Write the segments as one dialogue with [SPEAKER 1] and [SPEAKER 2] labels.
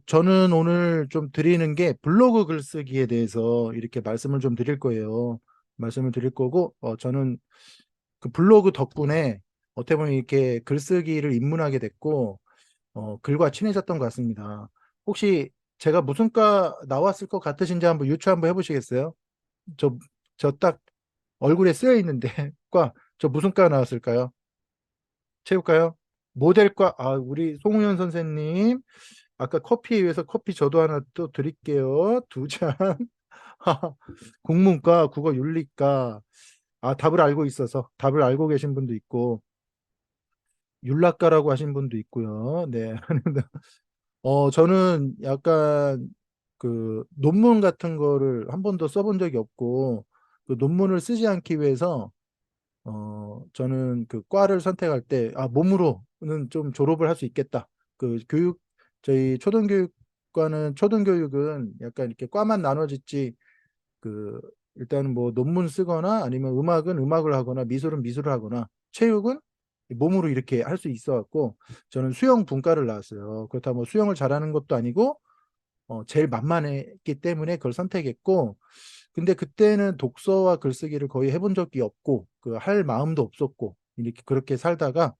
[SPEAKER 1] 저는 오늘 좀 드리는 게 블로그 글쓰기에 대해서 이렇게 말씀을 좀 드릴 거예요. 말씀을 드릴 거고, 저는 그 블로그 덕분에 어떻게 보면 이렇게 글쓰기를 입문하게 됐고, 글과 친해졌던 것 같습니다. 혹시 제가 무슨 과 나왔을 것 같으신지 한번 유추 한번 해보시겠어요? 저, 저 딱 얼굴에 쓰여 있는데, 저 무슨 과 나왔을까요? 체육과요? 모델과, 우리 송우현 선생님. 아까 커피에 의해서 커피 저도 하나 또 드릴게요. 두 잔. 국문과, 국어 윤리과. 답을 알고 있어서 답을 알고 계신 분도 있고 윤락과라고 하신 분도 있고요. 네. 저는 약간 그 논문 같은 거를 한 번도 써본 적이 없고 그 논문을 쓰지 않기 위해서 저는 그 과를 선택할 때, 몸으로는 좀 졸업을 할 수 있겠다. 그 저희 초등교육은 약간 이렇게 과만 나눠졌지, 그, 일단은 뭐 논문 쓰거나 아니면 음악은 음악을 하거나 미술은 미술을 하거나 체육은 몸으로 이렇게 할 수 있어 갖고 저는 수영 분과를 나왔어요. 그렇다고 뭐 수영을 잘하는 것도 아니고 제일 만만했기 때문에 그걸 선택했고, 근데 그때는 독서와 글쓰기를 거의 해본 적이 없고, 그 할 마음도 없었고, 이렇게 그렇게 살다가,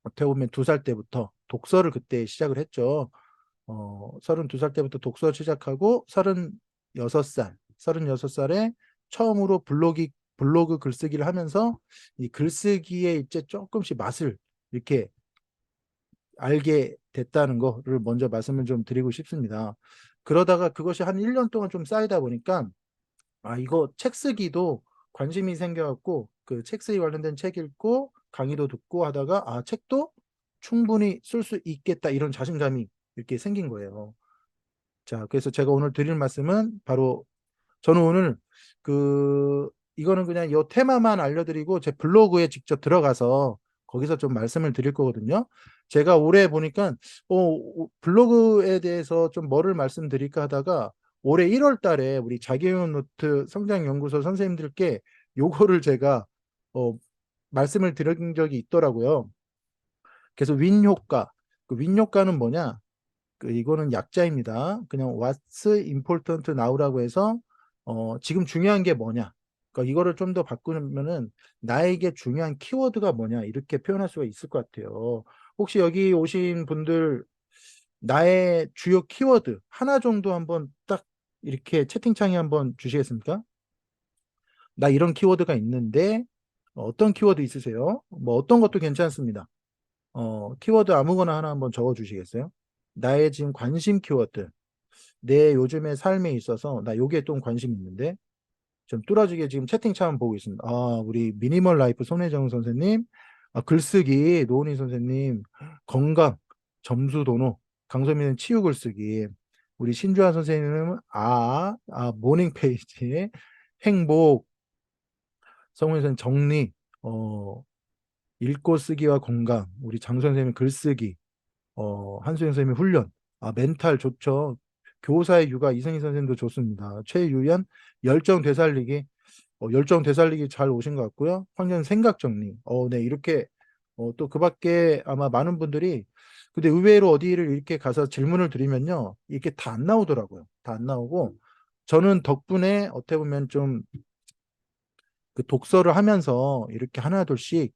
[SPEAKER 1] 어떻게 보면 2살 때부터 독서를 그때 시작을 했죠. 32살 때부터 독서 시작하고, 36살에 처음으로 블로그 글쓰기를 하면서 이 글쓰기에 이제 조금씩 맛을 이렇게 알게 됐다는 거를 먼저 말씀을 좀 드리고 싶습니다. 그러다가 그것이 한 1년 동안 좀 쌓이다 보니까 이거 책 쓰기도 관심이 생겨갖고 그 책 쓰기 관련된 책 읽고 강의도 듣고 하다가 책도 충분히 쓸 수 있겠다 이런 자신감이 이렇게 생긴 거예요. 자, 그래서 제가 오늘 드릴 말씀은 바로 저는 오늘 이거는 그냥 요 테마만 알려드리고 제 블로그에 직접 들어가서 거기서 좀 말씀을 드릴 거거든요. 제가 올해 보니까 블로그에 대해서 좀 뭐를 말씀드릴까 하다가 올해 1월 달에 우리 자기용 노트 성장연구소 선생님들께 요거를 제가 어, 말씀을 드린 적이 있더라고요. 그래서 윈 효과. 그 윈 효과는 뭐냐? 이거는 약자입니다. 그냥 what's important now라고 해서 지금 중요한 게 뭐냐. 그러니까 이거를 좀 더 바꾸면은 나에게 중요한 키워드가 뭐냐 이렇게 표현할 수가 있을 것 같아요. 혹시 여기 오신 분들 나의 주요 키워드 하나 정도 한번 딱 이렇게 채팅창에 한번 주시겠습니까? 나 이런 키워드가 있는데 어떤 키워드 있으세요? 뭐 어떤 것도 괜찮습니다. 키워드 아무거나 하나 한번 적어 주시겠어요? 나의 지금 관심 키워드. 내 요즘의 삶에 있어서 나 요게 좀 관심 있는데 좀 뚫어지게 지금 채팅창 보고 있습니다. 우리 미니멀 라이프 손혜정 선생님, 글쓰기 노은희 선생님, 건강 점수 도노, 강소민은 치유 글쓰기, 우리 신주아 선생님은 모닝 페이지, 행복, 성훈 선생님 정리, 읽고 쓰기와 건강, 우리 장 선생님 글쓰기, 한수영 선생님 훈련, 멘탈 좋죠. 교사의 육아 이승희 선생님도 좋습니다. 최유연 열정 되살리기, 열정 되살리기 잘 오신 것 같고요. 황년 생각 정리, 네 이렇게 또 그밖에 아마 많은 분들이 근데 의외로 어디를 이렇게 가서 질문을 드리면요 이게 다 안 나오더라고요. 다 안 나오고 저는 덕분에 어떻게 보면 좀 그 독서를 하면서 이렇게 하나둘씩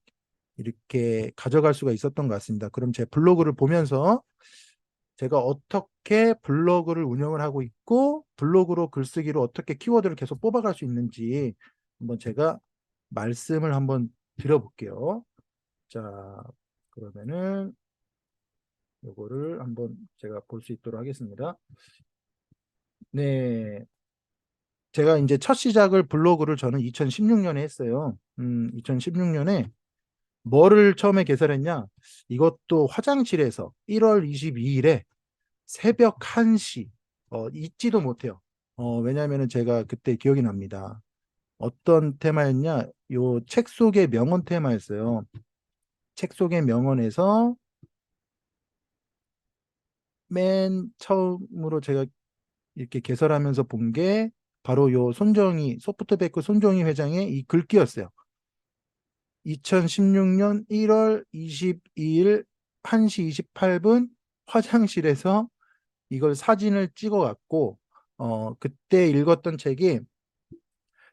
[SPEAKER 1] 이렇게 가져갈 수가 있었던 것 같습니다. 그럼 제 블로그를 보면서 제가 어떻게 블로그를 운영을 하고 있고 블로그로 글쓰기로 어떻게 키워드를 계속 뽑아갈 수 있는지 한번 제가 말씀을 한번 드려볼게요. 자, 그러면은 요거를 한번 제가 볼 수 있도록 하겠습니다. 네, 제가 이제 첫 시작을 블로그를 저는 2016년에 했어요. 2016년에 뭐를 처음에 개설했냐? 이것도 화장실에서 1월 22일에 새벽 1시, 잊지도 못해요. 왜냐하면 제가 그때 기억이 납니다. 어떤 테마였냐? 요 책 속의 명언 테마였어요. 책 속의 명언에서 맨 처음으로 제가 이렇게 개설하면서 본 게 바로 요 소프트뱅크 손정희 회장의 이 글귀였어요. 2016년 1월 22일 1시 28분 화장실에서 이걸 사진을 찍어갖고 그때 읽었던 책이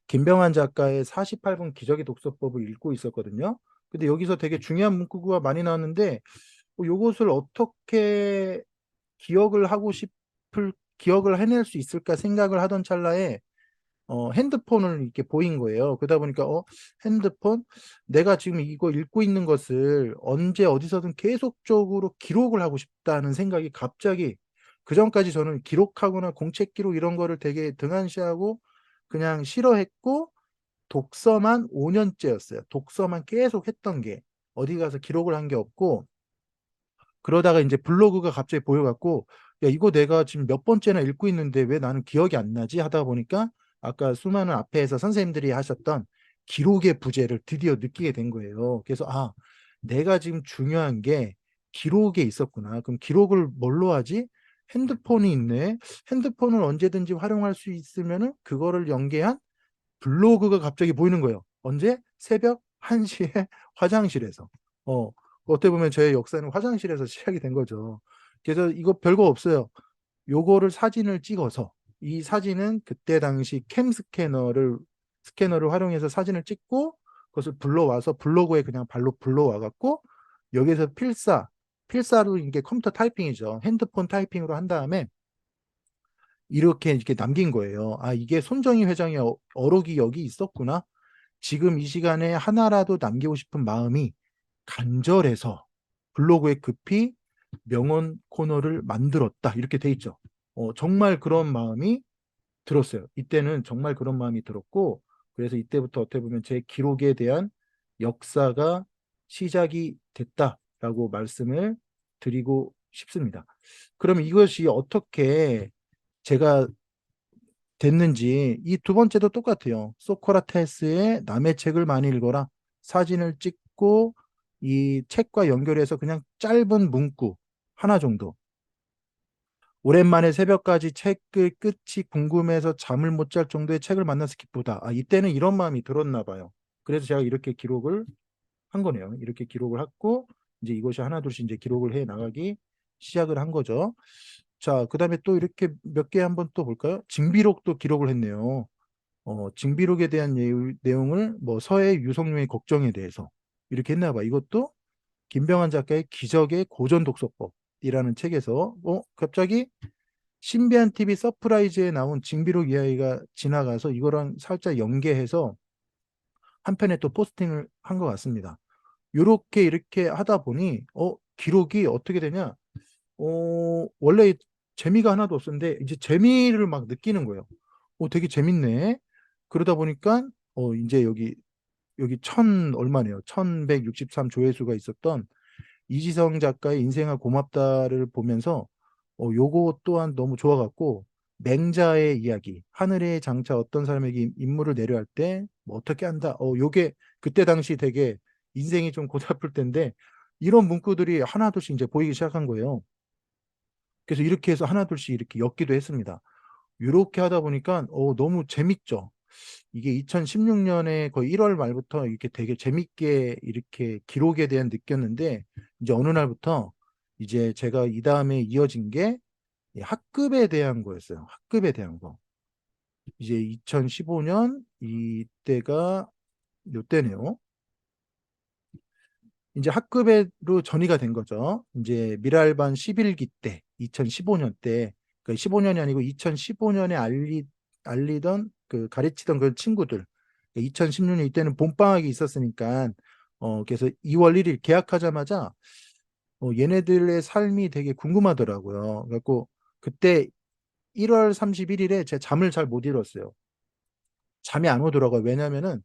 [SPEAKER 1] 김병환 작가의 48분 기저귀 독서법을 읽고 있었거든요. 근데 여기서 되게 중요한 문구가 많이 나왔는데 요것을 어떻게 기억을 해낼 수 있을까 생각을 하던 찰나에 핸드폰을 이렇게 보인 거예요. 그러다 보니까 핸드폰 내가 지금 이거 읽고 있는 것을 언제 어디서든 계속적으로 기록을 하고 싶다는 생각이 갑자기, 그전까지 저는 기록하거나 공책 기록 이런 거를 되게 등한시하고 그냥 싫어했고 독서만 5년째였어요. 독서만 계속 했던 게 어디 가서 기록을 한 게 없고, 그러다가 이제 블로그가 갑자기 보여갖고 야 이거 내가 지금 몇 번째나 읽고 있는데 왜 나는 기억이 안 나지 하다 보니까 아까 수많은 앞에서 선생님들이 하셨던 기록의 부재를 드디어 느끼게 된 거예요. 그래서 내가 지금 중요한 게 기록에 있었구나. 그럼 기록을 뭘로 하지? 핸드폰이 있네. 핸드폰을 언제든지 활용할 수 있으면은 그거를 연계한 블로그가 갑자기 보이는 거예요. 언제? 새벽 1시에 화장실에서. 어떻게 보면 저의 역사는 화장실에서 시작이 된 거죠. 그래서 이거 별거 없어요. 요거를 사진을 찍어서, 이 사진은 그때 당시 스캐너를 활용해서 사진을 찍고 그것을 불러와서 블로그에 그냥 발로 불러와 갖고 여기서 필사로 이게 컴퓨터 타이핑이죠. 핸드폰 타이핑으로 한 다음에 이렇게 남긴 거예요. 이게 손정희 회장의 어록이 여기 있었구나. 지금 이 시간에 하나라도 남기고 싶은 마음이 간절해서 블로그에 급히 명언 코너를 만들었다. 이렇게 돼 있죠. 정말 그런 마음이 들었어요. 이때는 정말 그런 마음이 들었고, 그래서 이때부터 어떻게 보면 제 기록에 대한 역사가 시작이 됐다라고 말씀을 드리고 싶습니다. 그럼 이것이 어떻게 제가 됐는지, 이 두 번째도 똑같아요. 소크라테스의 남의 책을 많이 읽어라. 사진을 찍고 이 책과 연결해서 그냥 짧은 문구 하나 정도. 오랜만에 새벽까지 책의 끝이 궁금해서 잠을 못 잘 정도의 책을 만나서 기쁘다. 이때는 이런 마음이 들었나 봐요. 그래서 제가 이렇게 기록을 한 거네요. 이렇게 기록을 했고 이제 이것이 하나둘씩 이제 기록을 해 나가기 시작을 한 거죠. 자, 그다음에 또 이렇게 몇 개 한번 또 볼까요? 징비록도 기록을 했네요. 징비록에 대한 내용을 뭐 서해 유성룡의 걱정에 대해서 이렇게 했나 봐. 이것도 김병환 작가의 기적의 고전 독서법이라는 책에서 갑자기 신비한 TV 서프라이즈에 나온 징비록 이야기가 지나가서 이거랑 살짝 연계해서 한 편에 또 포스팅을 한 것 같습니다. 요렇게 이렇게 하다 보니 기록이 어떻게 되냐? 원래 재미가 하나도 없었는데 이제 재미를 막 느끼는 거예요. 되게 재밌네. 그러다 보니까 이제 여기 얼마네요. 1163 조회수가 있었던 이지성 작가의 인생아 고맙다를 보면서 요거 또한 너무 좋아갖고, 맹자의 이야기, 하늘의 장차 어떤 사람에게 임무를 내려할 때 뭐 어떻게 한다. 요게 그때 당시 되게 인생이 좀 고달플 텐데 이런 문구들이 하나둘씩 이제 보이기 시작한 거예요. 그래서 이렇게 해서 하나둘씩 이렇게 엮기도 했습니다. 이렇게 하다 보니까 너무 재밌죠. 이게 2016년에 거의 1월 말부터 이렇게 되게 재밌게 이렇게 기록에 대한 느꼈는데, 이제 어느 날부터 이제 제가 이 다음에 이어진 게 학급에 대한 거였어요. 학급에 대한 거. 이제 2015년 이때가 요때네요. 이제 학급으로 전이가 된 거죠. 이제 미랄반 11기 때, 2015년 때, 그러니까 15년이 아니고 2015년에 알리던 가르치던 그 친구들, 2016년 이때는 봄방학이 있었으니까, 그래서 2월 1일 개학하자마자 얘네들의 삶이 되게 궁금하더라고요. 그래갖고 그때 1월 31일에 제가 잠을 잘 못 이뤘어요. 잠이 안 오더라고요. 왜냐면은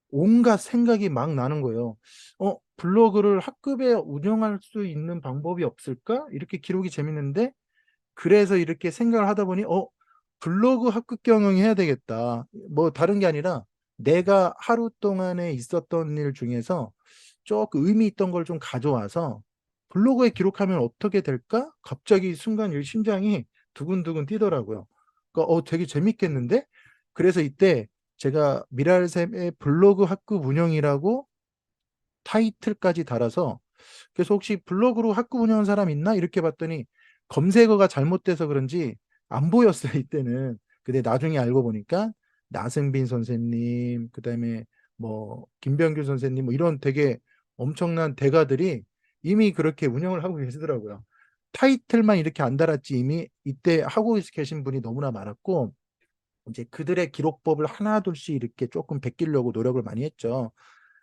[SPEAKER 1] 온갖 생각이 막 나는 거예요. 블로그를 학급에 운영할 수 있는 방법이 없을까? 이렇게 기록이 재밌는데, 그래서 이렇게 생각을 하다 보니 블로그 학급 경영 해야 되겠다. 뭐 다른 게 아니라 내가 하루 동안에 있었던 일 중에서 조금 의미 있던 걸 좀 가져와서 블로그에 기록하면 어떻게 될까? 갑자기 순간 이 심장이 두근두근 뛰더라고요. 그러니까 되게 재밌겠는데? 그래서 이때 제가 미랄샘의 블로그 학급 운영이라고 타이틀까지 달아서 그래서 혹시 블로그로 학급 운영한 사람 있나? 이렇게 봤더니 검색어가 잘못돼서 그런지 안 보였어요, 이때는. 근데 나중에 알고 보니까 나승빈 선생님, 그다음에 뭐 김병규 선생님 뭐 이런 되게 엄청난 대가들이 이미 그렇게 운영을 하고 계시더라고요. 타이틀만 이렇게 안 달았지 이미 이때 하고 계신 분이 너무나 많았고 이제 그들의 기록법을 하나둘씩 이렇게 조금 베끼려고 노력을 많이 했죠.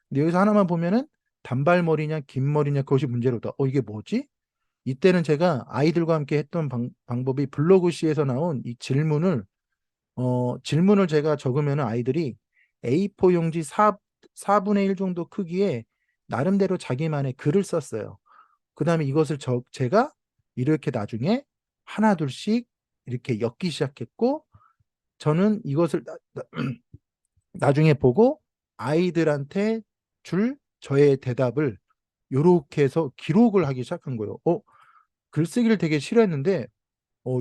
[SPEAKER 1] 근데 여기서 하나만 보면은 단발머리냐 긴 머리냐 그것이 문제로다. 이게 뭐지? 이때는 제가 아이들과 함께 했던 방법이 블로그시에서 나온 이 질문을 제가 적으면 아이들이 A4 용지 4분의 1 정도 크기에 나름대로 자기만의 글을 썼어요. 그 다음에 이것을 제가 이렇게 나중에 하나 둘씩 이렇게 엮기 시작했고 저는 이것을 나중에 보고 아이들한테 줄 저의 대답을 이렇게 해서 기록을 하기 시작한 거예요. 글쓰기를 되게 싫어했는데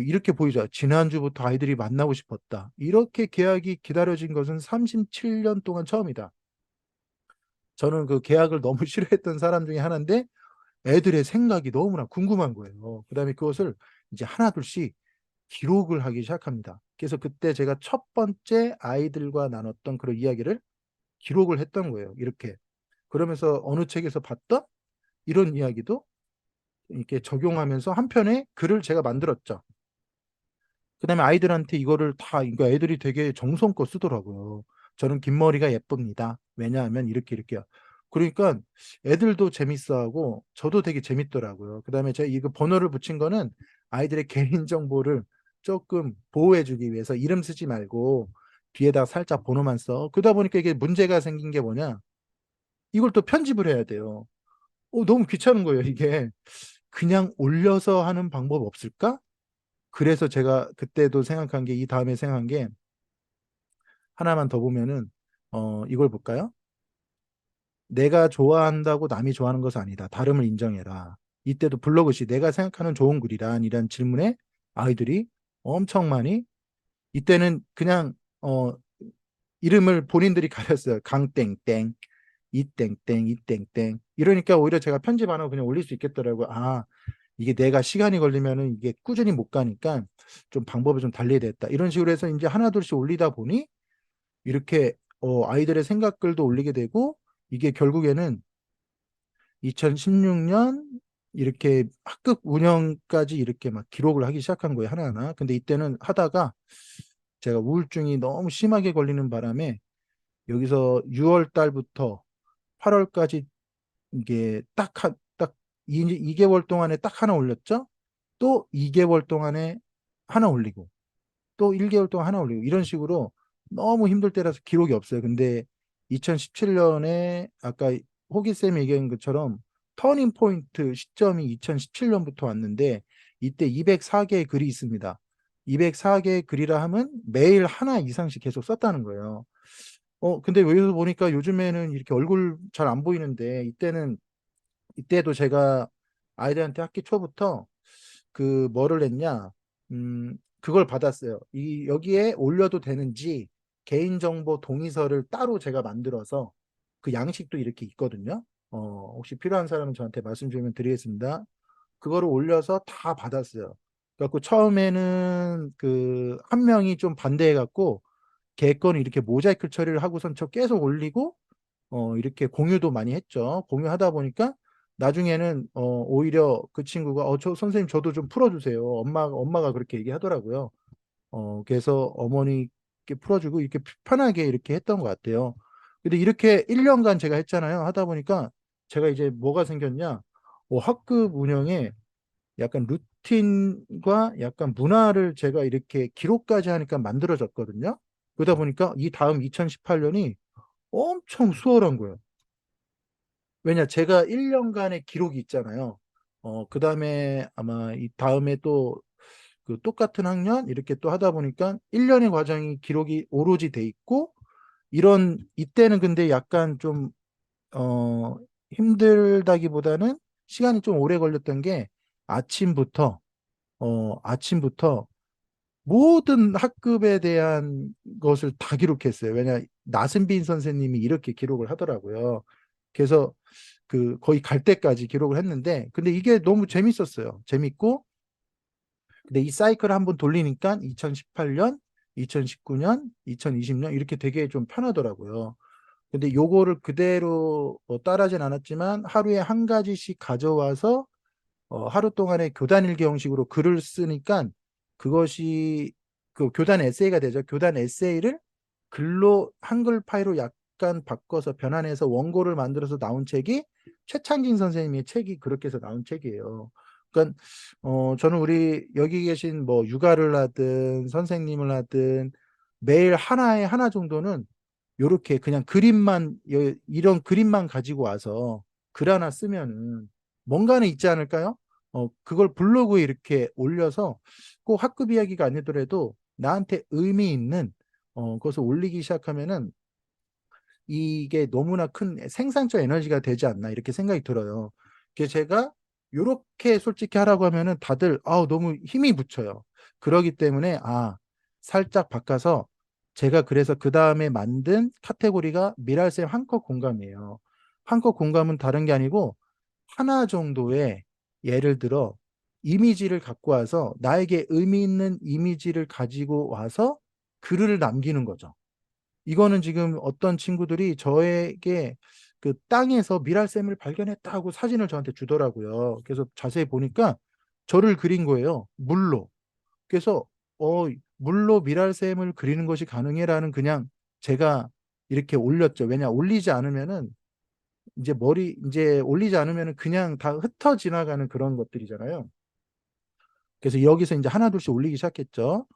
[SPEAKER 1] 이렇게 보이죠. 지난주부터 아이들이 만나고 싶었다. 이렇게 계약이 기다려진 것은 37년 동안 처음이다. 저는 그 계약을 너무 싫어했던 사람 중에 하나인데 애들의 생각이 너무나 궁금한 거예요. 그다음에 그것을 이제 하나둘씩 기록을 하기 시작합니다. 그래서 그때 제가 첫 번째 아이들과 나눴던 그런 이야기를 기록을 했던 거예요. 이렇게. 그러면서 어느 책에서 봤던 이런 이야기도 이렇게 적용하면서 한편의 글을 제가 만들었죠. 그다음에 아이들한테 이거를 다, 그러니까 애들이 되게 정성껏 쓰더라고요. 저는 긴 머리가 예쁩니다. 왜냐하면 이렇게 이렇게요. 그러니까 애들도 재밌어하고 저도 되게 재밌더라고요. 그다음에 제가 이거 번호를 붙인 거는 아이들의 개인 정보를 조금 보호해주기 위해서 이름 쓰지 말고 뒤에다 살짝 번호만 써. 그러다 보니까 이게 문제가 생긴 게 뭐냐? 이걸 또 편집을 해야 돼요. 너무 귀찮은 거예요, 이게. 그냥 올려서 하는 방법 없을까? 그래서 제가 그때도 생각한 게 이 다음에 생각한 게 하나만 더 보면은 이걸 볼까요? 내가 좋아한다고 남이 좋아하는 것은 아니다. 다름을 인정해라. 이때도 블로그시 내가 생각하는 좋은 글이란 이란 질문에 아이들이 엄청 많이 이때는 그냥 이름을 본인들이 가렸어요. 강땡땡, 이땡땡, 이땡땡. 이러니까 오히려 제가 편집 안 하고 그냥 올릴 수 있겠더라고요. 이게 내가 시간이 걸리면은 이게 꾸준히 못 가니까 좀 방법을 좀 달리해야 되겠다. 이런 식으로 해서 이제 하나둘씩 올리다 보니 이렇게 아이들의 생각글도 올리게 되고 이게 결국에는 2016년 이렇게 학급 운영까지 이렇게 막 기록을 하기 시작한 거예요, 하나하나. 근데 이때는 하다가 제가 우울증이 너무 심하게 걸리는 바람에 여기서 6월 달부터 8월까지 이게 딱 2개월 동안에 딱 하나 올렸죠? 또 2개월 동안에 하나 올리고 또 1개월 동안 하나 올리고 이런 식으로 너무 힘들 때라서 기록이 없어요. 근데 2017년에 아까 호기쌤이 얘기한 것처럼 터닝 포인트 시점이 2017년부터 왔는데 이때 204개의 글이 있습니다. 204개의 글이라 하면 매일 하나 이상씩 계속 썼다는 거예요. 근데 여기서 보니까 요즘에는 이렇게 얼굴 잘 안 보이는데 이때도 제가 아이들한테 학기 초부터 그 뭐를 했냐, 그걸 받았어요. 여기에 올려도 되는지 개인정보 동의서를 따로 제가 만들어서 그 양식도 이렇게 있거든요. 혹시 필요한 사람은 저한테 말씀 주면 드리겠습니다. 그거를 올려서 다 받았어요. 그래갖고 처음에는 그 한 명이 좀 반대해갖고 걔 거는 이렇게 모자이크 처리를 하고선 저 계속 올리고 이렇게 공유도 많이 했죠. 공유하다 보니까 나중에는 오히려 그 친구가 저 선생님 저도 좀 풀어주세요. 엄마가 그렇게 얘기하더라고요. 그래서 어머니께 풀어주고 이렇게 편하게 이렇게 했던 것 같아요. 근데 이렇게 1년간 제가 했잖아요. 하다 보니까 제가 이제 뭐가 생겼냐? 학급 운영에 약간 루틴과 약간 문화를 제가 이렇게 기록까지 하니까 만들어졌거든요. 그러다 보니까 이 다음 2018년이 엄청 수월한 거예요. 왜냐, 제가 1년간의 기록이 있잖아요. 그 다음에 아마 이 다음에 또 그 똑같은 학년 이렇게 또 하다 보니까 1년의 과정이 기록이 오로지 돼 있고 이때는 근데 약간 좀, 힘들다기보다는 시간이 좀 오래 걸렸던 게 아침부터, 아침부터 모든 학급에 대한 것을 다 기록했어요. 왜냐, 나승빈 선생님이 이렇게 기록을 하더라고요. 그래서 그 거의 갈 때까지 기록을 했는데, 근데 이게 너무 재밌었어요. 재밌고, 근데 이 사이클을 한번 돌리니까 2018년, 2019년, 2020년 이렇게 되게 좀 편하더라고요. 근데 요거를 그대로 따라하진 않았지만 하루에 한 가지씩 가져와서 하루 동안에 교단 일기 형식으로 글을 쓰니까 그것이 그 교단 에세이가 되죠. 교단 에세이를 글로 한글 파일로 약간 바꿔서 변환해서 원고를 만들어서 나온 책이 최창진 선생님의 책이 그렇게 해서 나온 책이에요. 그러니까 저는 우리 여기 계신 뭐 육아를 하든 선생님을 하든 매일 하나에 하나 정도는 요렇게 그냥 그림만 이런 그림만 가지고 와서 글 하나 쓰면은 뭔가는 있지 않을까요? 그걸 블로그에 이렇게 올려서 꼭 학급 이야기가 아니더라도 나한테 의미 있는 그것을 올리기 시작하면은 이게 너무나 큰 생산적 에너지가 되지 않나 이렇게 생각이 들어요. 그래서 제가 요렇게 솔직히 하라고 하면은 다들 너무 힘이 붙여요. 그러기 때문에 살짝 바꿔서 제가 그래서 그 다음에 만든 카테고리가 미랄쌤 한컷 공감이에요. 한컷 공감은 다른 게 아니고 하나 정도의 예를 들어 이미지를 갖고 와서 나에게 의미 있는 이미지를 가지고 와서 글을 남기는 거죠. 이거는 지금 어떤 친구들이 저에게 그 땅에서 미랄샘을 발견했다고 사진을 저한테 주더라고요. 그래서 자세히 보니까 저를 그린 거예요. 물로. 그래서 물로 미랄샘을 그리는 것이 가능해라는 그냥 제가 이렇게 올렸죠. 왜냐 올리지 않으면은 이제 올리지 않으면은 그냥 다 흩어 지나가는 그런 것들이잖아요. 그래서 여기서 이제 하나 둘씩 올리기 시작했죠.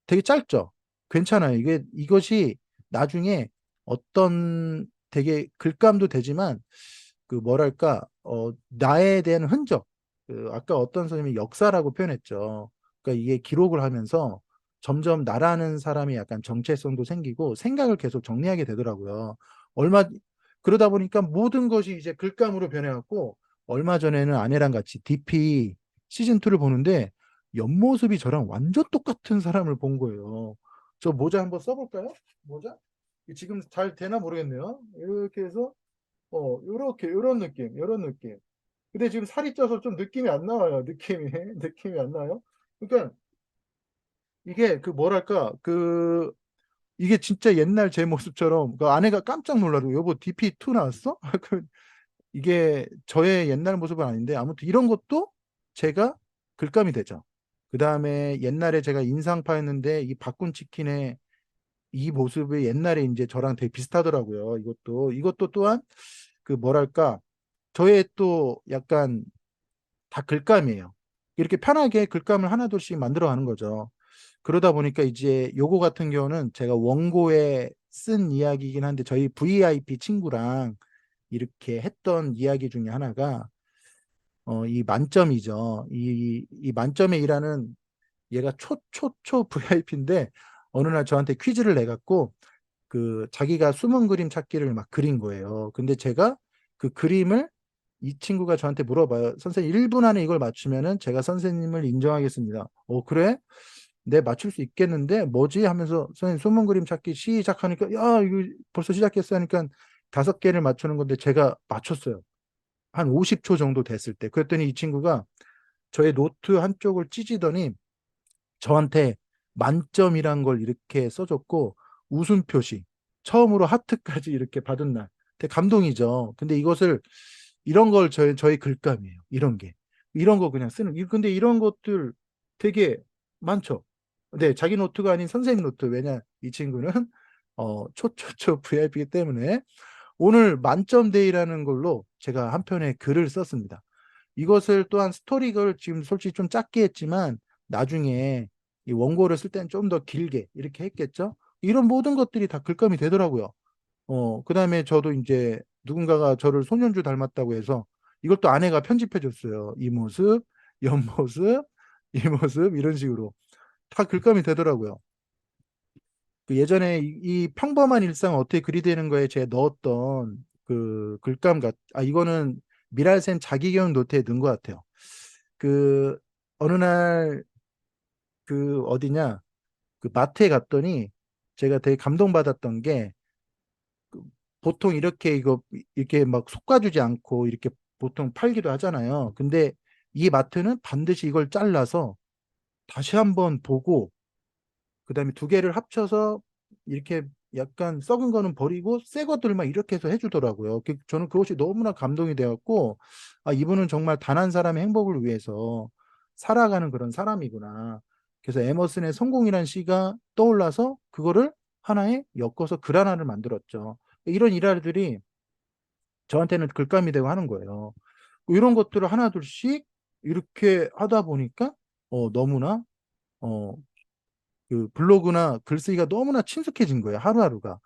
[SPEAKER 1] 되게 짧죠. 괜찮아요. 이것이 나중에 어떤 되게 글감도 되지만 그 뭐랄까 나에 대한 흔적, 그 아까 어떤 선생님이 역사라고 표현했죠. 그러니까 이게 기록을 하면서 점점 나라는 사람이 약간 정체성도 생기고 생각을 계속 정리하게 되더라고요. 얼마 그러다 보니까 모든 것이 이제 글감으로 변해갖고 얼마 전에는 아내랑 같이 DP 시즌 2를 보는데 옆모습이 저랑 완전 똑같은 사람을 본 거예요. 저 모자 한번 써볼까요? 모자? 지금 잘 되나 모르겠네요. 이렇게 해서 요렇게 요런 느낌, 요런 느낌. 근데 지금 살이 쪄서 좀 느낌이 안 나와요. 느낌이 느낌이 안 나요. 그러니까 이게 그 뭐랄까 그 이게 진짜 옛날 제 모습처럼 그 아내가 깜짝 놀라고 여보 DP2 나왔어? 그 이게 저의 옛날 모습은 아닌데 아무튼 이런 것도 제가 글감이 되죠. 그 다음에 옛날에 제가 인상파였는데 이 바꾼 치킨의 이 모습이 옛날에 이제 저랑 되게 비슷하더라고요. 이것도 또한 그 뭐랄까 저의 또 약간 다 글감이에요. 이렇게 편하게 글감을 하나둘씩 만들어 가는 거죠. 그러다 보니까 이제 요거 같은 경우는 제가 원고에 쓴 이야기이긴 한데 저희 VIP 친구랑 이렇게 했던 이야기 중에 하나가 이 만점이죠. 이 만점에 일하는 얘가 초 VIP인데 어느 날 저한테 퀴즈를 내갖고 그 자기가 숨은 그림 찾기를 막 그린 거예요. 근데 제가 그 그림을 이 친구가 저한테 물어봐요. 선생님 1분 안에 이걸 맞추면은 제가 선생님을 인정하겠습니다. 그래? 내 맞출 수 있겠는데 뭐지? 하면서 선생님 숨은 그림 찾기 시작하니까 야 이거 벌써 시작했어 하니까 5개를 맞추는 건데 제가 맞췄어요. 한 50초 정도 됐을 때. 그랬더니 이 친구가 저의 노트 한쪽을 찢으더니 저한테 만점이란 걸 이렇게 써줬고 웃음 표시 처음으로 하트까지 이렇게 받은 날 되게 감동이죠. 근데 이런 걸 저희 글감이에요. 이런 거 그냥 쓰는 근데 이런 것들 되게 많죠. 네, 자기 노트가 아닌 선생님 노트. 왜냐 이 친구는 초초초 VIP이기 때문에 오늘 만점데이라는 걸로 제가 한 편의 글을 썼습니다. 이것을 또한 스토리를 지금 솔직히 좀 짧게 했지만 나중에 이 원고를 쓸 때는 좀 더 길게 이렇게 했겠죠. 이런 모든 것들이 다 글감이 되더라고요. 그다음에 저도 이제 누군가가 저를 손현주 닮았다고 해서 이걸 또 아내가 편집해 줬어요. 이 모습, 옆모습, 이 모습 이런 식으로 다 글감이 되더라고요. 그 예전에 이 평범한 일상 어떻게 그리되는 거에 제가 넣었던 그 글감 이거는 미랄샘 자기계용 노트에 넣은 것 같아요. 그 어느 날 그 어디냐 그 마트에 갔더니 제가 되게 감동받았던 게 보통 이렇게 이거 이렇게 막 솎아주지 않고 이렇게 보통 팔기도 하잖아요. 근데 이 마트는 반드시 이걸 잘라서 다시 한번 보고 그다음에 두 개를 합쳐서 이렇게 약간 썩은 거는 버리고 새 것들만 이렇게 해서 해주더라고요. 저는 그것이 너무나 감동이 되었고, 아, 이분은 정말 단 한 사람의 행복을 위해서 살아가는 그런 사람이구나. 그래서 에머슨의 성공이란 시가 떠올라서 그거를 하나에 엮어서 글 하나를 만들었죠. 이런 일화들이 저한테는 글감이 되고 하는 거예요. 이런 것들을 하나둘씩 이렇게 하다 보니까 너무나 어, 그 블로그나 글쓰기가 너무나 친숙해진 거예요. 하루하루가.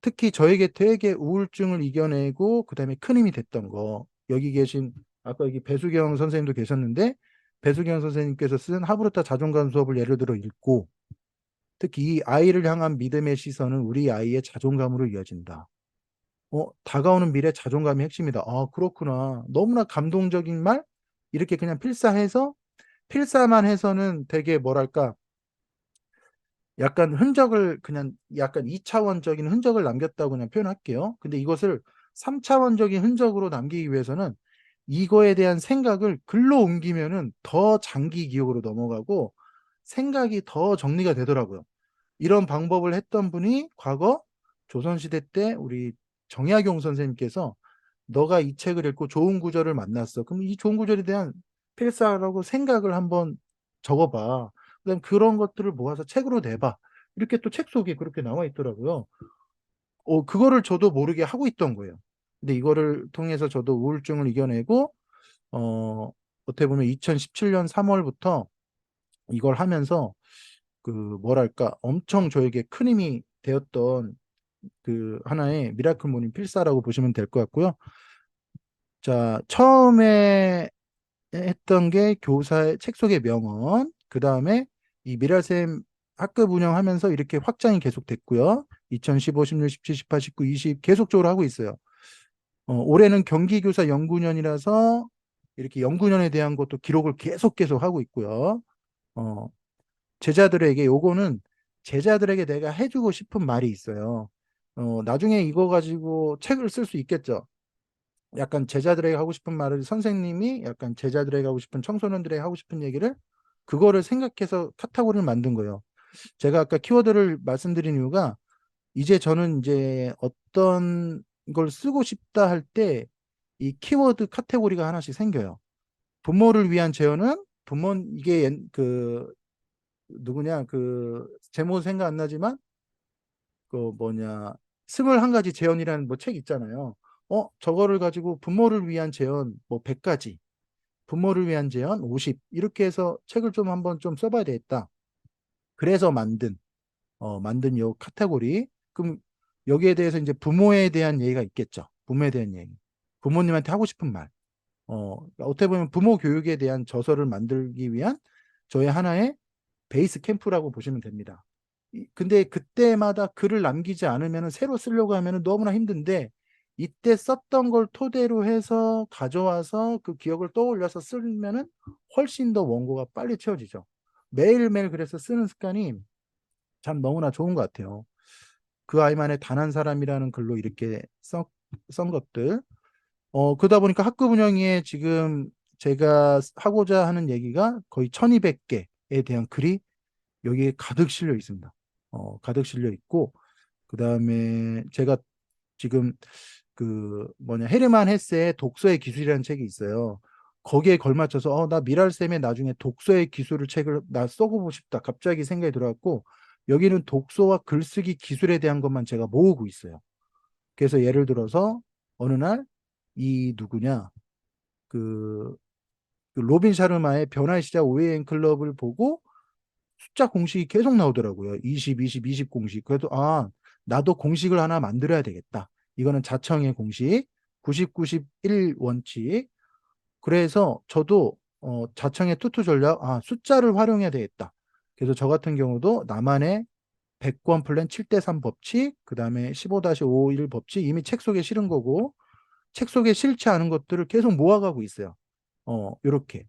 [SPEAKER 1] 특히 저에게 되게 우울증을 이겨내고 그다음에 큰 힘이 됐던 거. 여기 계신 아까 여기 배수경 선생님도 계셨는데 배수경 선생님께서 쓴 하브르타 자존감 수업을 예를 들어 읽고 특히 이 아이를 향한 믿음의 시선은 우리 아이의 자존감으로 이어진다. 다가오는 미래 자존감이 핵심이다. 아, 그렇구나. 너무나 감동적인 말? 이렇게 그냥 필사만 해서는 되게 뭐랄까 약간 흔적을 그냥 약간 2차원적인 흔적을 남겼다고 그냥 표현할게요. 근데 이것을 3차원적인 흔적으로 남기기 위해서는 이거에 대한 생각을 글로 옮기면은 더 장기 기억으로 넘어가고 생각이 더 정리가 되더라고요. 이런 방법을 했던 분이 과거 조선시대 때 우리 정약용 선생님께서 너가 이 책을 읽고 좋은 구절을 만났어. 그럼 이 좋은 구절에 대한 필사라고 생각을 한번 적어봐. 그다음 그런 것들을 모아서 책으로 내봐. 이렇게 또 책 속에 그렇게 나와 있더라고요. 그거를 저도 모르게 하고 있던 거예요. 근데 이거를 통해서 저도 우울증을 이겨내고, 어, 어떻게 보면 2017년 3월부터 이걸 하면서 그 뭐랄까 엄청 저에게 큰 힘이 되었던 그 하나의 미라클 모닝 필사라고 보시면 될 것 같고요. 자, 처음에 했던 게 교사의 책 속의 명언, 그 다음에 이 미라쌤 학급 운영하면서 이렇게 확장이 계속됐고요. 2015, 16, 17, 18, 19, 20 계속적으로 하고 있어요. 올해는 경기교사 연구년이라서 이렇게 연구년에 대한 것도 기록을 계속 하고 있고요. 어, 제자들에게 요거는 제자들에게 내가 해주고 싶은 말이 있어요. 나중에 이거 가지고 책을 쓸 수 있겠죠. 약간 제자들에게 하고 싶은 말을 선생님이 약간 제자들에게 하고 싶은 청소년들에게 하고 싶은 얘기를 그거를 생각해서 카테고리를 만든 거예요. 제가 아까 키워드를 말씀드린 이유가 이제 저는 이제 어떤 걸 쓰고 싶다 할 때 이 키워드 카테고리가 하나씩 생겨요. 부모를 위한 제어는 이게 누구냐 그 제목 생각 안 나지만 그 뭐냐 21가지 재현이라는 뭐 책 있잖아요. 저거를 가지고 부모를 위한 재현 뭐 100가지, 부모를 위한 재현 50 이렇게 해서 책을 좀 한번 좀 써봐야 되겠다. 그래서 만든 요 카테고리. 그럼 여기에 대해서 이제 부모에 대한 얘기가 있겠죠. 부모에 대한 얘기. 부모님한테 하고 싶은 말. 어떻게 보면 부모 교육에 대한 저서를 만들기 위한 저의 하나의 베이스 캠프라고 보시면 됩니다. 근데 그때마다 글을 남기지 않으면 새로 쓰려고 하면 너무나 힘든데 이때 썼던 걸 토대로 해서 가져와서 그 기억을 떠올려서 쓰면은 훨씬 더 원고가 빨리 채워지죠. 매일매일 그래서 쓰는 습관이 참 너무나 좋은 것 같아요. 그 아이만의 단 한 사람이라는 글로 이렇게 쓴 것들. 그러다 보니까 학급 운영에 지금 제가 하고자 하는 얘기가 거의 1200개에 대한 글이 여기에 가득 실려 있습니다. 가득 실려 있고, 그 다음에 제가 지금 헤르만 헤세의 독서의 기술이라는 책이 있어요. 거기에 걸맞춰서, 나 미랄쌤의 나중에 독서의 기술을 책을 나 써보고 싶다. 갑자기 생각이 들어왔고, 여기는 독서와 글쓰기 기술에 대한 것만 제가 모으고 있어요. 그래서 예를 들어서, 어느 날, 이 누구냐, 그, 그 로빈 샤르마의 변화의 시작 오해행 클럽을 보고 숫자 공식이 계속 나오더라고요. 20, 20, 20 공식. 그래도 나도 공식을 하나 만들어야 되겠다. 이거는 자청의 공식, 90, 91 원칙. 그래서 저도 자청의 투투 전략, 숫자를 활용해야 되겠다. 그래서 저 같은 경우도 나만의 100권 플랜 7대3 법칙, 그 다음에 15-51 법칙 이미 책 속에 실은 거고 책 속에 실지 않은 것들을 계속 모아가고 있어요. 이렇게.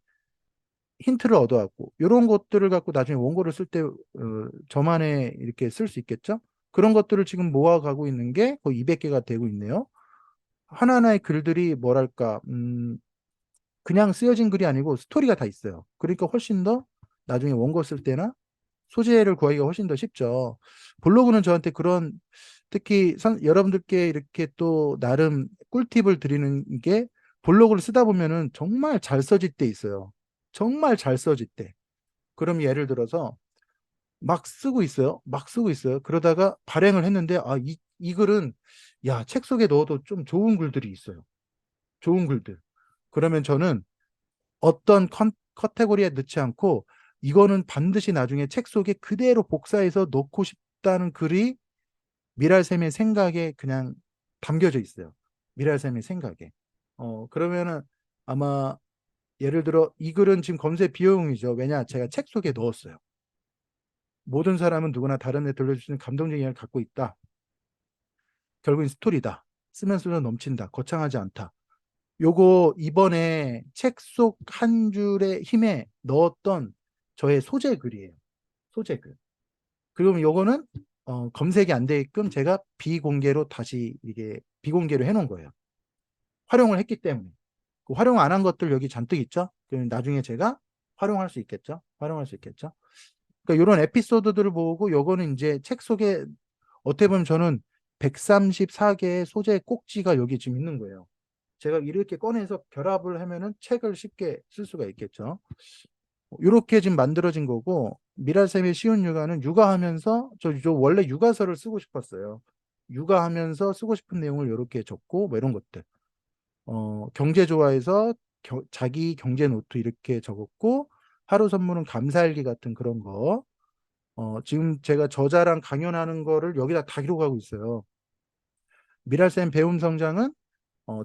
[SPEAKER 1] 힌트를 얻어갖고 이런 것들을 갖고 나중에 원고를 쓸 때 저만의 이렇게 쓸 수 있겠죠? 그런 것들을 지금 모아가고 있는 게 거의 200개가 되고 있네요. 하나하나의 글들이 뭐랄까, 그냥 쓰여진 글이 아니고 스토리가 다 있어요. 그러니까 훨씬 더 나중에 원고 쓸 때나 소재를 구하기가 훨씬 더 쉽죠. 블로그는 저한테 그런, 특히 여러분들께 이렇게 또 나름 꿀팁을 드리는 게, 블로그를 쓰다 보면은 정말 잘 써질 때 있어요. 정말 잘 써질 때. 그럼 예를 들어서 막 쓰고 있어요. 막 쓰고 있어요. 그러다가 발행을 했는데, 이 글은, 야, 책 속에 넣어도 좀 좋은 글들이 있어요. 좋은 글들. 그러면 저는 어떤 카테고리에 넣지 않고, 이거는 반드시 나중에 책 속에 그대로 복사해서 넣고 싶다는 글이 미랄쌤의 생각에 그냥 담겨져 있어요. 미랄쌤의 생각에. 그러면은 아마 예를 들어 이 글은 지금 검색 비용이죠. 왜냐? 제가 책 속에 넣었어요. 모든 사람은 누구나 다른 데 들려줄 수 있는 감동적인 이야기를 갖고 있다. 결국엔 스토리다. 쓰면 쓰면 넘친다. 거창하지 않다. 요거 이번에 책 속 한 줄의 힘에 넣었던 저의 소재 글이에요. 소재 글. 그럼 요거는 검색이 안 되게끔 제가 비공개로 다시 이게 비공개로 해놓은 거예요. 활용을 했기 때문에. 그 활용 안 한 것들 여기 잔뜩 있죠? 그럼 나중에 제가 활용할 수 있겠죠? 활용할 수 있겠죠? 그러니까 이런 에피소드들을 보고 요거는 이제 책 속에 어떻게 보면 저는 134개의 소재 꼭지가 여기 지금 있는 거예요. 제가 이렇게 꺼내서 결합을 하면은 책을 쉽게 쓸 수가 있겠죠. 이렇게 지금 만들어진 거고, 미랄쌤의 쉬운 육아는 육아하면서 저 원래 육아서를 쓰고 싶었어요. 육아하면서 쓰고 싶은 내용을 이렇게 적고 뭐 이런 것들. 경제 좋아해서 자기 경제 노트 이렇게 적었고, 하루 선물은 감사일기 같은 그런 거. 지금 제가 저자랑 강연하는 거를 여기다 다 기록하고 있어요. 미랄쌤 배움 성장은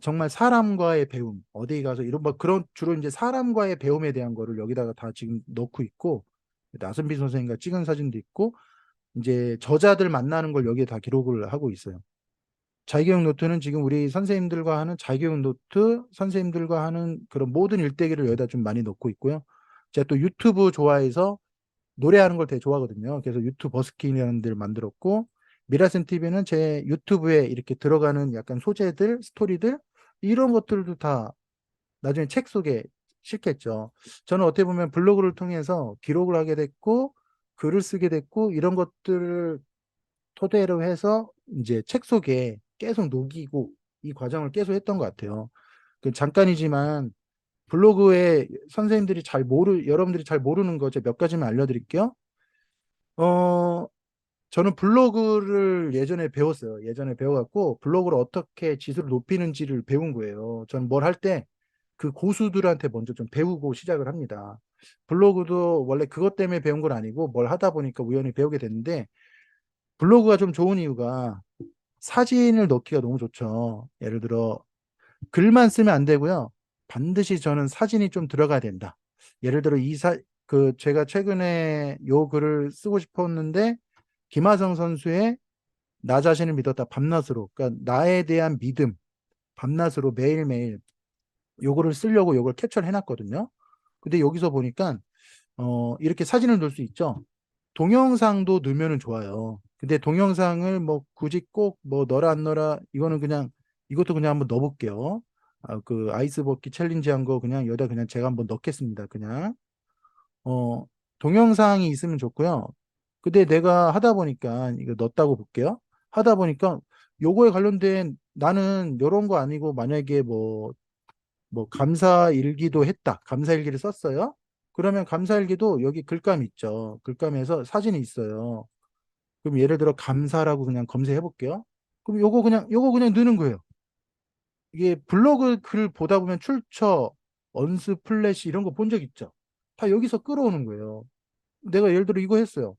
[SPEAKER 1] 정말 사람과의 배움, 어디 가서 이런 뭐 그런 주로 이제 사람과의 배움에 대한 거를 여기다가 다 지금 넣고 있고, 나선비 선생님과 찍은 사진도 있고, 이제 저자들 만나는 걸 여기에 다 기록을 하고 있어요. 자기교육 노트는 지금 우리 선생님들과 하는 자기교육 노트, 선생님들과 하는 그런 모든 일대기를 여기다 좀 많이 넣고 있고요. 제가 또 유튜브 좋아해서 노래하는 걸 되게 좋아하거든요. 그래서 유튜브 버스킹이라는 데를 만들었고, 미라센 TV는 제 유튜브에 이렇게 들어가는 약간 소재들, 스토리들, 이런 것들도 다 나중에 책 속에 실겠죠. 저는 어떻게 보면 블로그를 통해서 기록을 하게 됐고, 글을 쓰게 됐고, 이런 것들을 토대로 해서 이제 책 속에 계속 녹이고 이 과정을 계속 했던 것 같아요. 그 잠깐이지만 블로그에 선생님들이 여러분들이 잘 모르는 거 제가 몇 가지만 알려드릴게요. 어, 저는 블로그를 예전에 배웠어요. 예전에 배워갖고 블로그를 어떻게 지수를 높이는지를 배운 거예요. 저는 뭘 할 때 그 고수들한테 먼저 좀 배우고 시작을 합니다. 블로그도 원래 그것 때문에 배운 건 아니고 뭘 하다 보니까 우연히 배우게 됐는데, 블로그가 좀 좋은 이유가 사진을 넣기가 너무 좋죠. 예를 들어 글만 쓰면 안 되고요. 반드시 저는 사진이 좀 들어가야 된다. 예를 들어 제가 최근에 요 글을 쓰고 싶었는데, 김하성 선수의 나 자신을 믿었다 밤낮으로, 그러니까 나에 대한 믿음, 밤낮으로 매일매일 요거를 쓰려고 요걸 캡처를 해놨거든요. 근데 여기서 보니까 이렇게 사진을 넣을 수 있죠. 동영상도 넣으면 좋아요. 근데 동영상을 뭐 굳이 꼭 뭐 넣어라 안 넣어라, 이거는 그냥 이것도 그냥 한번 넣어볼게요. 그 아이스 버킷 챌린지 한 거 그냥 여기다 그냥 제가 한번 넣겠습니다. 그냥 동영상이 있으면 좋고요. 근데 내가 하다 보니까 이거 넣었다고 볼게요. 하다 보니까 요거에 관련된, 나는 요런 거 아니고 만약에 뭐 감사일기도 했다. 감사일기를 썼어요. 그러면 감사일기도 여기 글감 있죠. 글감에서 사진이 있어요. 그럼 예를 들어 감사라고 그냥 검색해 볼게요. 그럼 요거 그냥 넣는 거예요. 이게 블로그 글 보다 보면 출처, 언스, 플래시 이런 거 본 적 있죠. 다 여기서 끌어오는 거예요. 내가 예를 들어 이거 했어요.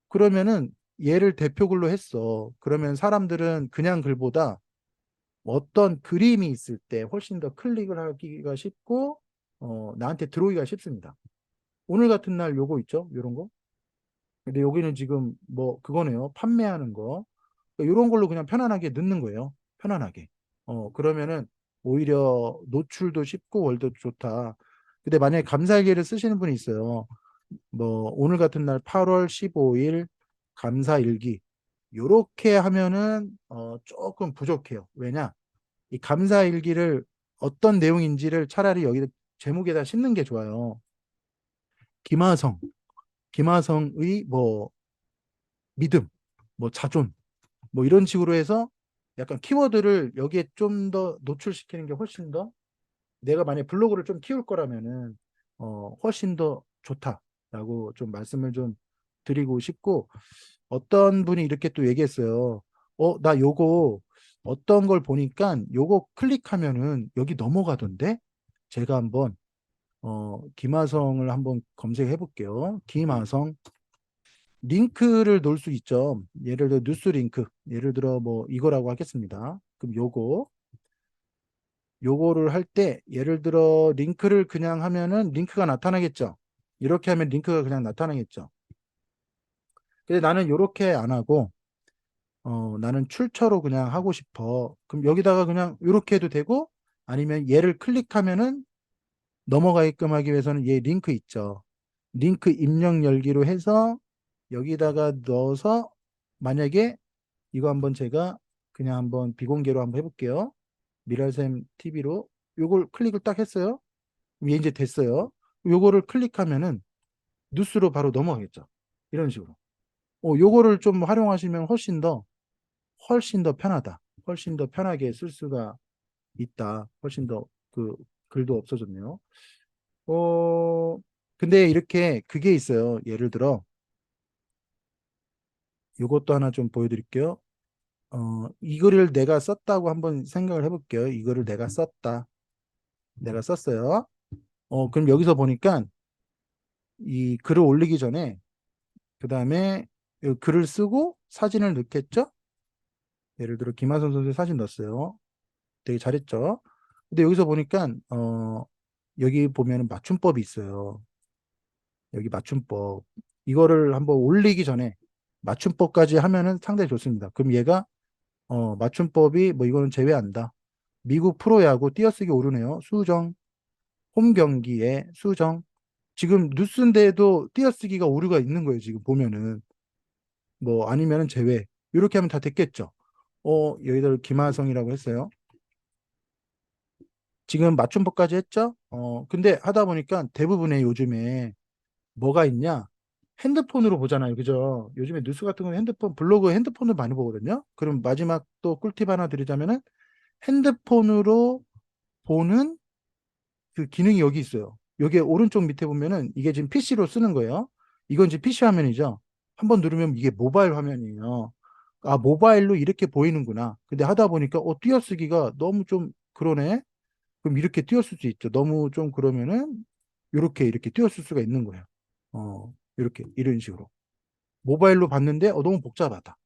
[SPEAKER 1] 그러면은 얘를 대표글로 했어. 그러면 사람들은 그냥 글보다 어떤 그림이 있을 때 훨씬 더 클릭을 하기가 쉽고, 나한테 들어오기가 쉽습니다. 오늘 같은 날 요거 있죠? 요런 거. 근데 여기는 지금 뭐 그거네요. 판매하는 거. 요런 걸로 그냥 편안하게 넣는 거예요. 편안하게. 그러면은 오히려 노출도 쉽고 월도 좋다. 근데 만약에 감사일기를 쓰시는 분이 있어요. 뭐 오늘 같은 날 8월 15일 감사일기. 요렇게 하면은 조금 부족해요. 왜냐? 이 감사일기를 어떤 내용인지를 차라리 여기 제목에다 싣는 게 좋아요. 김하성, 김하성의 뭐 믿음, 뭐 자존, 뭐 이런 식으로 해서 약간 키워드를 여기에 좀 더 노출시키는 게 훨씬 더 내가 만약 블로그를 좀 키울 거라면은 훨씬 더 좋다라고 좀 말씀을 좀 드리고 싶고 어떤 분이 이렇게 또 얘기했어요. 나 요거 어떤 걸 보니까 요거 클릭하면은 여기 넘어가던데? 제가 한번 김하성을 한번 검색해 볼게요. 김하성 링크를 놓을 수 있죠. 예를 들어 뉴스 링크. 예를 들어 뭐 이거라고 하겠습니다. 그럼 요거를 할 때 예를 들어 링크를 그냥 하면은 링크가 나타나겠죠. 이렇게 하면 링크가 그냥 나타나겠죠. 근데 나는 요렇게 안 하고 나는 출처로 그냥 하고 싶어. 그럼 여기다가 그냥 요렇게 해도 되고 아니면 얘를 클릭하면은 넘어가게끔 하기 위해서는 얘 링크 있죠. 링크 입력 열기로 해서 여기다가 넣어서 만약에 이거 한번 제가 그냥 한번 비공개로 한번 해볼게요. 미랄샘 TV로 요걸 클릭을 딱 했어요. 얘 이제 됐어요. 요거를 클릭하면은 뉴스로 바로 넘어가겠죠. 이런 식으로. 요거를 좀 활용하시면 훨씬 더 편하다. 훨씬 더 편하게 쓸 수가 있다. 훨씬 더 그 글도 없어졌네요. 어, 근데 이렇게 그게 있어요. 예를 들어 요것도 하나 좀 보여드릴게요. 이 글을 내가 썼다고 한번 생각을 해볼게요. 이 글을 내가 썼다. 내가 썼어요. 그럼 여기서 보니까 이 글을 올리기 전에 그 다음에 글을 쓰고 사진을 넣겠죠? 예를 들어 김하선 선수의 사진 넣었어요. 되게 잘했죠? 근데 여기서 보니까 여기 보면 맞춤법이 있어요. 여기 맞춤법. 이거를 한번 올리기 전에 맞춤법까지 하면은 상당히 좋습니다. 그럼 얘가 맞춤법이 뭐 이거는 제외한다. 미국 프로야구 띄어쓰기 오르네요. 수정. 홈 경기에 수정. 지금 뉴스인데도 띄어쓰기가 오류가 있는 거예요. 지금 보면은 뭐 아니면은 제외. 이렇게 하면 다 됐겠죠. 여기다 김하성이라고 했어요. 지금 맞춤법까지 했죠? 근데 하다 보니까 대부분의 요즘에 뭐가 있냐? 핸드폰으로 보잖아요. 그죠? 요즘에 뉴스 같은 건 블로그 핸드폰으로 많이 보거든요. 그럼 마지막 또 꿀팁 하나 드리자면은 핸드폰으로 보는 그 기능이 여기 있어요. 여기 오른쪽 밑에 보면은 이게 지금 PC로 쓰는 거예요. 이건 지금 PC 화면이죠. 한번 누르면 이게 모바일 화면이에요. 아, 모바일로 이렇게 보이는구나. 근데 하다 보니까 띄어쓰기가 너무 좀 그러네. 그럼 이렇게 띄었을 수 있죠. 너무 좀 그러면은 이렇게 띄었을 수가 있는 거예요. 이렇게 이런 식으로. 모바일로 봤는데 너무 복잡하다.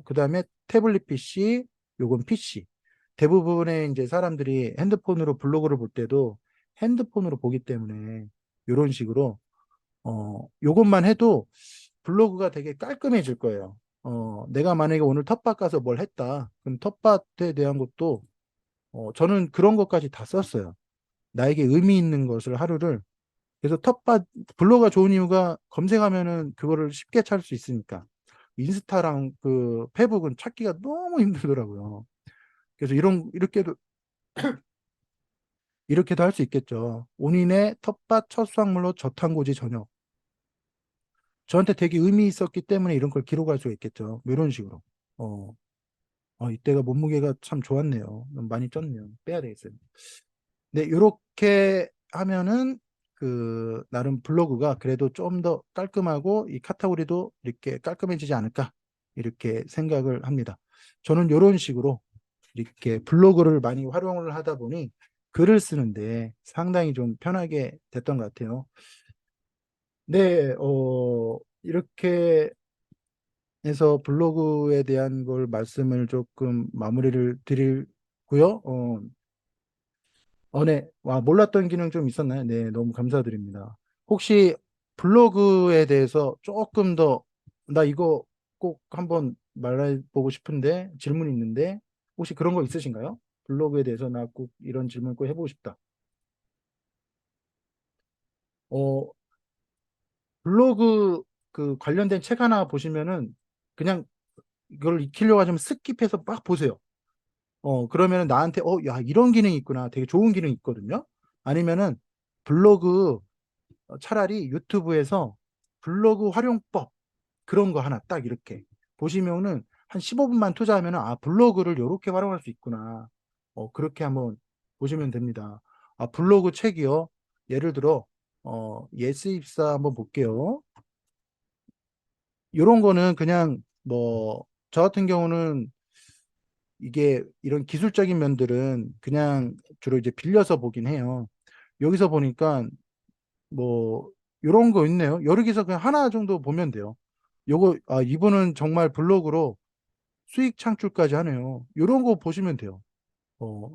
[SPEAKER 1] 그다음에 태블릿 PC, 요건 PC. 대부분의 이제 사람들이 핸드폰으로 블로그를 볼 때도 핸드폰으로 보기 때문에 이런 식으로 요것만 해도 블로그가 되게 깔끔해질 거예요. 내가 만약에 오늘 텃밭 가서 뭘 했다. 그럼 텃밭에 대한 것도 저는 그런 것까지 다 썼어요. 나에게 의미 있는 것을 하루를 그래서 텃밭 블로그가 좋은 이유가 검색하면은 그거를 쉽게 찾을 수 있으니까 인스타랑 그 페북은 찾기가 너무 힘들더라고요. 그래서 이렇게도 할 수 있겠죠. 온인의 텃밭 첫 수확물로 저탄고지 저녁. 저한테 되게 의미 있었기 때문에 이런 걸 기록할 수가 있겠죠. 뭐 이런 식으로. 어, 이때가 몸무게가 참 좋았네요. 너무 많이 쪘네요. 빼야 되겠어요. 네, 이렇게 하면은 그 나름 블로그가 그래도 좀 더 깔끔하고 이 카테고리도 이렇게 깔끔해지지 않을까 이렇게 생각을 합니다. 저는 이런 식으로 이렇게 블로그를 많이 활용을 하다 보니 글을 쓰는데 상당히 좀 편하게 됐던 것 같아요. 네, 이렇게 해서 블로그에 대한 걸 말씀을 조금 마무리를 드리고요. 네. 와, 몰랐던 기능 좀 있었나요? 네, 너무 감사드립니다. 혹시 블로그에 대해서 조금 더, 나 이거 꼭 한번 말해보고 싶은데, 질문이 있는데, 혹시 그런 거 있으신가요? 블로그에 대해서 나 꼭 이런 질문 꼭 해보고 싶다. 어, 블로그 그 관련된 책 하나 보시면은, 그냥 이걸 익히려고 하시면 스킵해서 막 보세요. 그러면 나한테, 야, 이런 기능이 있구나. 되게 좋은 기능이 있거든요. 아니면은 블로그, 차라리 유튜브에서 블로그 활용법, 그런 거 하나 딱 이렇게 보시면은 한 15분만 투자하면은, 아, 블로그를 이렇게 활용할 수 있구나. 그렇게 한번 보시면 됩니다. 아, 블로그 책이요. 예를 들어, 예스입사 한번 볼게요. 이런 거는 그냥 뭐, 저 같은 경우는 이게 이런 기술적인 면들은 그냥 주로 이제 빌려서 보긴 해요. 여기서 보니까 뭐 이런 거 있네요. 여기서 그냥 하나 정도 보면 돼요. 요거, 아, 이분은 정말 블로그로 수익 창출까지 하네요. 이런 거 보시면 돼요. 어,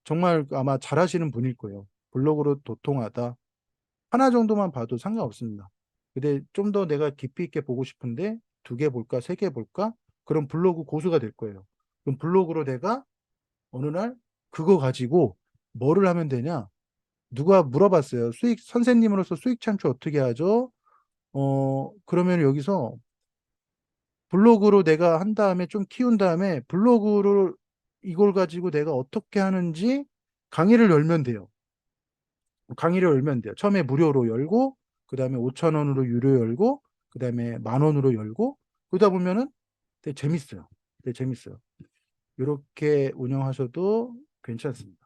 [SPEAKER 1] 정말 아마 잘하시는 분일 거예요. 블로그로 도통하다. 하나 정도만 봐도 상관없습니다. 근데 좀 더 내가 깊이 있게 보고 싶은데 두 개 볼까, 세 개 볼까? 그럼 블로그 고수가 될 거예요. 그럼 블로그로 내가 어느 날 그거 가지고 뭐를 하면 되냐? 누가 물어봤어요. 선생님으로서 수익 창출 어떻게 하죠? 그러면 여기서 블로그로 내가 한 다음에 좀 키운 다음에 블로그를 이걸 가지고 내가 어떻게 하는지 강의를 열면 돼요. 강의를 열면 돼요. 처음에 무료로 열고, 그 다음에 5천 원으로 유료 열고, 그 다음에 10,000원으로 열고, 그러다 보면은 되게 재밌어요. 되게 재밌어요. 이렇게 운영하셔도 괜찮습니다.